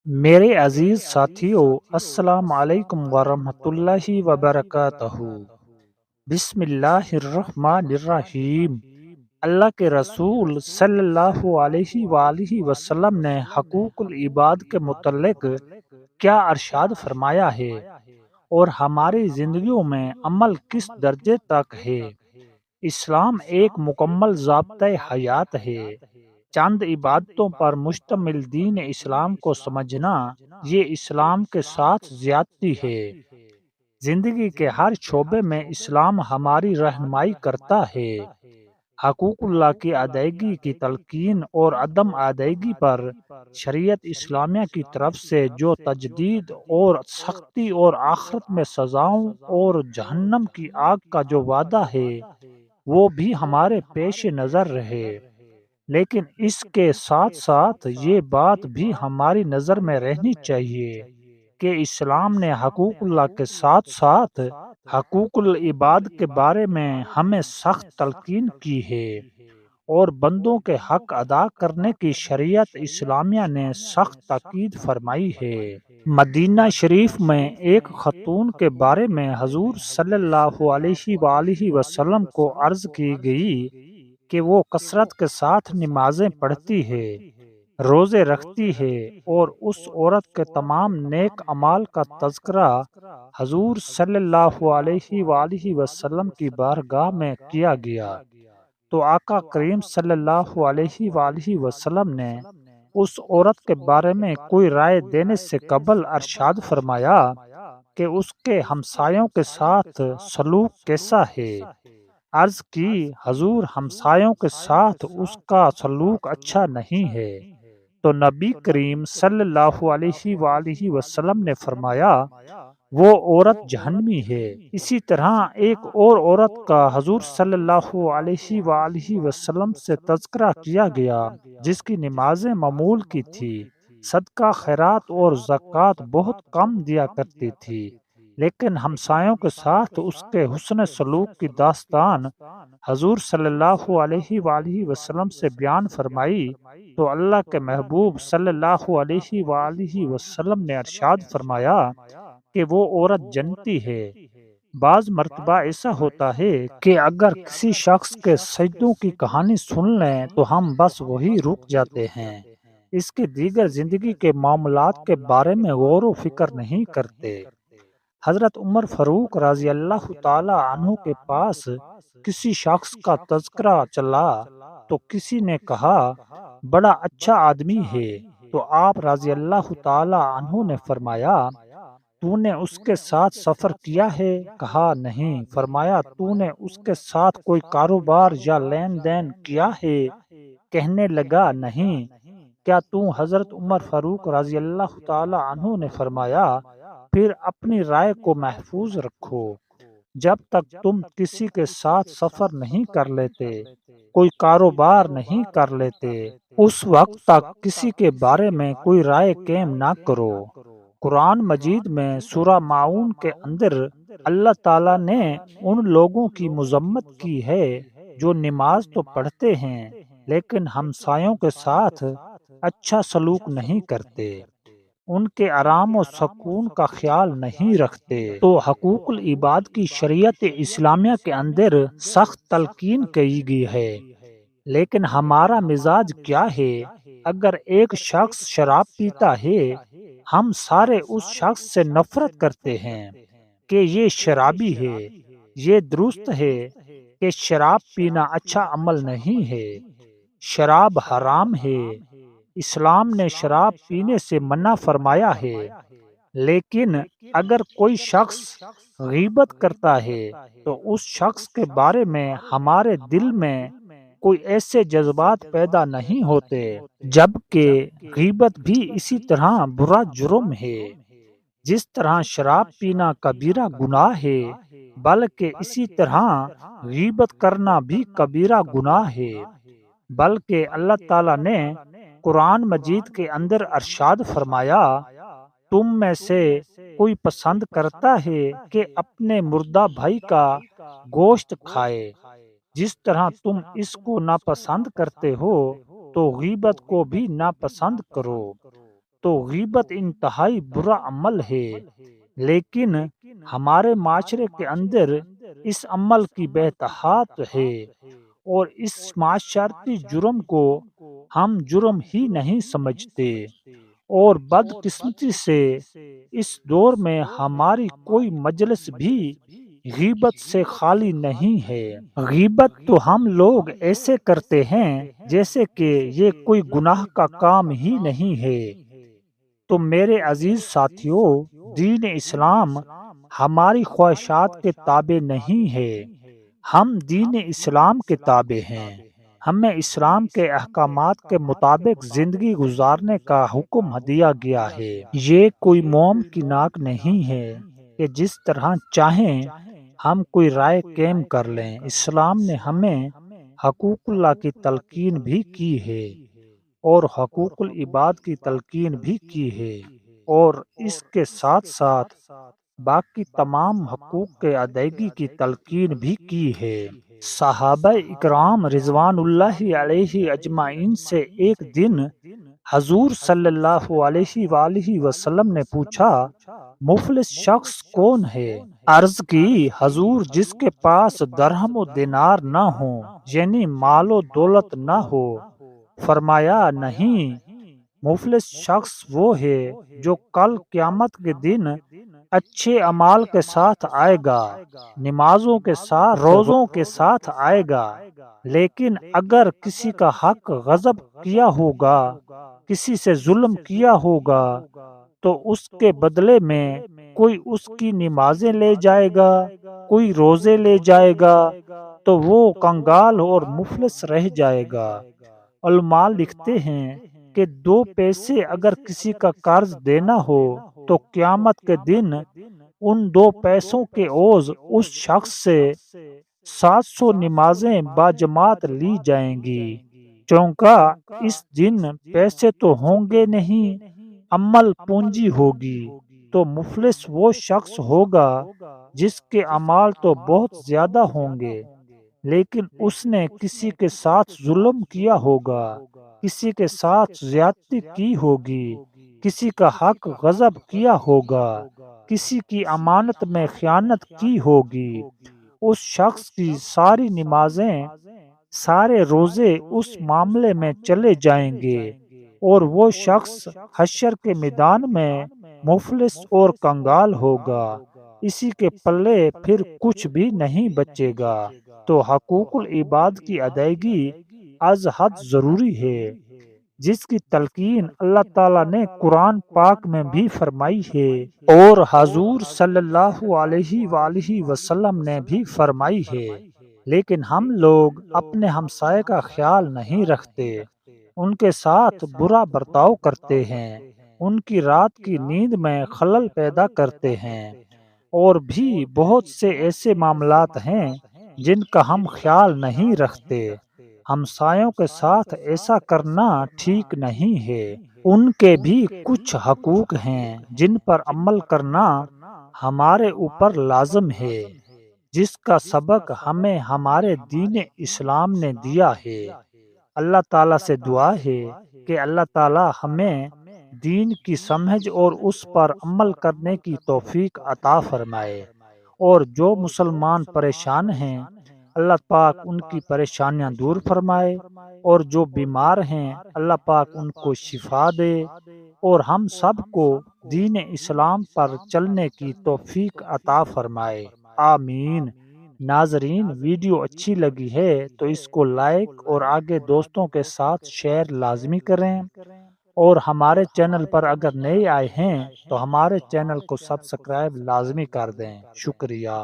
میرے عزیز ساتھیو، السلام علیکم ورحمۃ اللہ وبرکاتہ۔ بسم اللہ الرحمن الرحیم۔ اللہ کے رسول صلی اللہ علیہ وآلہ وسلم نے حقوق العباد کے متعلق کیا ارشاد فرمایا ہے اور ہماری زندگیوں میں عمل کس درجے تک ہے؟ اسلام ایک مکمل ضابطۂ حیات ہے۔ چند عبادتوں پر مشتمل دین اسلام کو سمجھنا یہ اسلام کے ساتھ زیادتی ہے۔ زندگی کے ہر شعبے میں اسلام ہماری رہنمائی کرتا ہے۔ حقوق اللہ کی ادائیگی کی تلقین اور عدم ادائیگی پر شریعت اسلامیہ کی طرف سے جو تجدید اور سختی اور آخرت میں سزاؤں اور جہنم کی آگ کا جو وعدہ ہے وہ بھی ہمارے پیش نظر رہے، لیکن اس کے ساتھ ساتھ یہ بات بھی ہماری نظر میں رہنی چاہیے کہ اسلام نے حقوق اللہ کے ساتھ ساتھ حقوق العباد کے بارے میں ہمیں سخت تلقین کی ہے، اور بندوں کے حق ادا کرنے کی شریعت اسلامیہ نے سخت تاکید فرمائی ہے۔ مدینہ شریف میں ایک خاتون کے بارے میں حضور صلی اللہ علیہ وآلہ وسلم کو عرض کی گئی کہ وہ کثرت کے ساتھ نمازیں پڑھتی ہے، روزے رکھتی ہے، اور اس عورت کے تمام نیک اعمال کا تذکرہ حضور صلی اللہ علیہ وآلہ وسلم کی بارگاہ میں کیا گیا تو آقا کریم صلی اللہ علیہ وآلہ وسلم نے اس عورت کے بارے میں کوئی رائے دینے سے قبل ارشاد فرمایا کہ اس کے ہمسایوں کے ساتھ سلوک کیسا ہے؟ عرض کی، حضور ہمسایوں کے ساتھ اس کا سلوک اچھا نہیں ہے۔ تو نبی کریم صلی اللہ علیہ وآلہ وسلم نے فرمایا وہ عورت جہنمی ہے۔ اسی طرح ایک اور عورت کا حضور صلی اللہ علیہ وآلہ وسلم سے تذکرہ کیا گیا جس کی نمازیں معمول کی تھی، صدقہ خیرات اور زکوٰۃ بہت کم دیا کرتی تھی، لیکن ہمسایوں کے ساتھ اس کے حسن سلوک کی داستان حضور صلی اللہ علیہ وآلہ وسلم سے بیان فرمائی تو اللہ کے محبوب صلی اللہ علیہ وآلہ وسلم نے ارشاد فرمایا کہ وہ عورت جنتی ہے۔ بعض مرتبہ ایسا ہوتا ہے کہ اگر کسی شخص کے سجدوں کی کہانی سن لیں تو ہم بس وہی رک جاتے ہیں، اس کے دیگر زندگی کے معاملات کے بارے میں غور و فکر نہیں کرتے۔ حضرت عمر فاروق رضی اللہ تعالی عنہ کے پاس کسی شخص کا تذکرہ چلا تو کسی نے کہا بڑا اچھا آدمی ہے، تو آپ رضی اللہ تعالی عنہ نے فرمایا تو نے اس کے ساتھ سفر کیا ہے؟ کہا نہیں۔ فرمایا تو نے اس کے ساتھ کوئی کاروبار یا لین دین کیا ہے؟ کہنے لگا نہیں۔ کیا تو حضرت عمر فاروق رضی اللہ تعالی عنہ نے فرمایا پھر اپنی رائے کو محفوظ رکھو، جب تک تم کسی کے ساتھ سفر نہیں کر لیتے، کوئی کاروبار نہیں کر لیتے، اس وقت تک کسی کے بارے میں کوئی رائے قائم نہ کرو۔ قرآن مجید میں سورہ معون کے اندر اللہ تعالیٰ نے ان لوگوں کی مذمت کی ہے جو نماز تو پڑھتے ہیں لیکن ہمسایوں کے ساتھ اچھا سلوک نہیں کرتے، ان کے آرام و سکون کا خیال نہیں رکھتے۔ تو حقوق العباد کی شریعت اسلامیہ کے اندر سخت تلقین کی گئی ہے، لیکن ہمارا مزاج کیا ہے؟ اگر ایک شخص شراب پیتا ہے ہم سارے اس شخص سے نفرت کرتے ہیں کہ یہ شرابی ہے، یہ درست ہے کہ شراب پینا اچھا عمل نہیں ہے، شراب حرام ہے، اسلام نے شراب پینے سے منع فرمایا ہے، لیکن اگر کوئی شخص غیبت کرتا ہے تو اس شخص کے بارے میں ہمارے دل میں کوئی ایسے جذبات پیدا نہیں ہوتے، جبکہ غیبت بھی اسی طرح برا جرم ہے جس طرح شراب پینا کبیرہ گناہ ہے، بلکہ اسی طرح غیبت کرنا بھی کبیرہ گناہ ہے۔ بلکہ اللہ تعالیٰ نے قرآن مجید کے اندر ارشاد فرمایا تم میں سے کوئی پسند کرتا ہے کہ اپنے مردہ بھائی کا گوشت کھائے، جس طرح تم اس کو ناپسند کرتے ہو تو غیبت کو بھی ناپسند کرو۔ تو غیبت انتہائی برا عمل ہے، لیکن ہمارے معاشرے کے اندر اس عمل کی بہتات ہے، اور اس معاشرتی جرم کو ہم جرم ہی نہیں سمجھتے، اور بدقسمتی سے اس دور میں ہماری کوئی مجلس بھی غیبت سے خالی نہیں ہے۔ غیبت تو ہم لوگ ایسے کرتے ہیں جیسے کہ یہ کوئی گناہ کا کام ہی نہیں ہے۔ تو میرے عزیز ساتھیوں، دین اسلام ہماری خواہشات کے تابع نہیں ہے، ہم دین اسلام کے تابع ہیں۔ ہمیں اسلام کے احکامات کے مطابق زندگی گزارنے کا حکم دیا گیا ہے۔ یہ کوئی موم کی ناک نہیں ہے کہ جس طرح چاہیں ہم کوئی رائے قائم کر لیں۔ اسلام نے ہمیں حقوق اللہ کی تلقین بھی کی ہے، اور حقوق العباد کی تلقین بھی کی ہے، اور اس کے ساتھ ساتھ باقی تمام حقوق کے ادائیگی کی تلقین بھی کی ہے۔ صحابہ اکرام رضوان اللہ علیہ اجمعین سے ایک دن حضور صلی اللہ علیہ وآلہ وسلم نے پوچھا، مفلس شخص کون ہے؟ عرض کی، حضور جس کے پاس درہم و دینار نہ ہو، یعنی مال و دولت نہ ہو۔ فرمایا، نہیں، مفلس شخص وہ ہے جو کل قیامت کے دن اچھے اعمال کے ساتھ آئے گا، نمازوں کے ساتھ، روزوں کے ساتھ آئے گا، لیکن اگر کسی کا حق غصب کیا ہوگا، کسی سے ظلم کیا ہوگا، تو اس کے بدلے میں کوئی اس کی نمازیں لے جائے گا، کوئی روزے لے جائے گا، تو وہ کنگال اور مفلس رہ جائے گا۔ علماء لکھتے ہیں کہ 2 پیسے اگر کسی کا قرض دینا ہو تو قیامت کے دن ان 2 پیسوں کے عوض اس شخص سے 700 نمازیں باجماعت لی جائیں گی، چونکہ اس دن پیسے تو ہوں گے نہیں، عمل پونجی ہوگی۔ تو مفلس وہ شخص ہوگا جس کے اعمال تو بہت زیادہ ہوں گے، لیکن اس نے کسی کے ساتھ ظلم کیا ہوگا، کسی کے ساتھ زیادتی کی ہوگی، کسی کا حق غصب کیا ہوگا، کسی کی امانت میں خیانت کی ہوگی۔ اس شخص کی ساری نمازیں، سارے روزے اس معاملے میں چلے جائیں گے، اور وہ شخص حشر کے میدان میں مفلس اور کنگال ہوگا، اسی کے پلے پھر کچھ بھی نہیں بچے گا۔ تو حقوق العباد کی ادائیگی از حد ضروری ہے، جس کی تلقین اللہ تعالیٰ نے قرآن پاک میں بھی فرمائی ہے، اور حضور صلی اللہ علیہ وآلہ وسلم نے بھی فرمائی ہے، لیکن ہم لوگ اپنے ہمسائے کا خیال نہیں رکھتے، ان کے ساتھ برا برتاؤ کرتے ہیں، ان کی رات کی نیند میں خلل پیدا کرتے ہیں، اور بھی بہت سے ایسے معاملات ہیں جن کا ہم خیال نہیں رکھتے۔ ہمسایوں کے ساتھ ایسا کرنا ٹھیک نہیں ہے، ان کے بھی کچھ حقوق ہیں جن پر عمل کرنا ہمارے اوپر لازم ہے، جس کا سبق ہمیں ہمارے دین اسلام نے دیا ہے۔ اللہ تعالیٰ سے دعا ہے کہ اللہ تعالیٰ ہمیں دین کی سمجھ اور اس پر عمل کرنے کی توفیق عطا فرمائے، اور جو مسلمان پریشان ہیں اللہ پاک ان کی پریشانیاں دور فرمائے، اور جو بیمار ہیں اللہ پاک ان کو شفا دے، اور ہم سب کو دین اسلام پر چلنے کی توفیق عطا فرمائے، آمین۔ ناظرین، ویڈیو اچھی لگی ہے تو اس کو لائک اور آگے دوستوں کے ساتھ شیئر لازمی کریں، اور ہمارے چینل پر اگر نئے آئے ہیں تو ہمارے چینل کو سبسکرائب لازمی کر دیں۔ شکریہ۔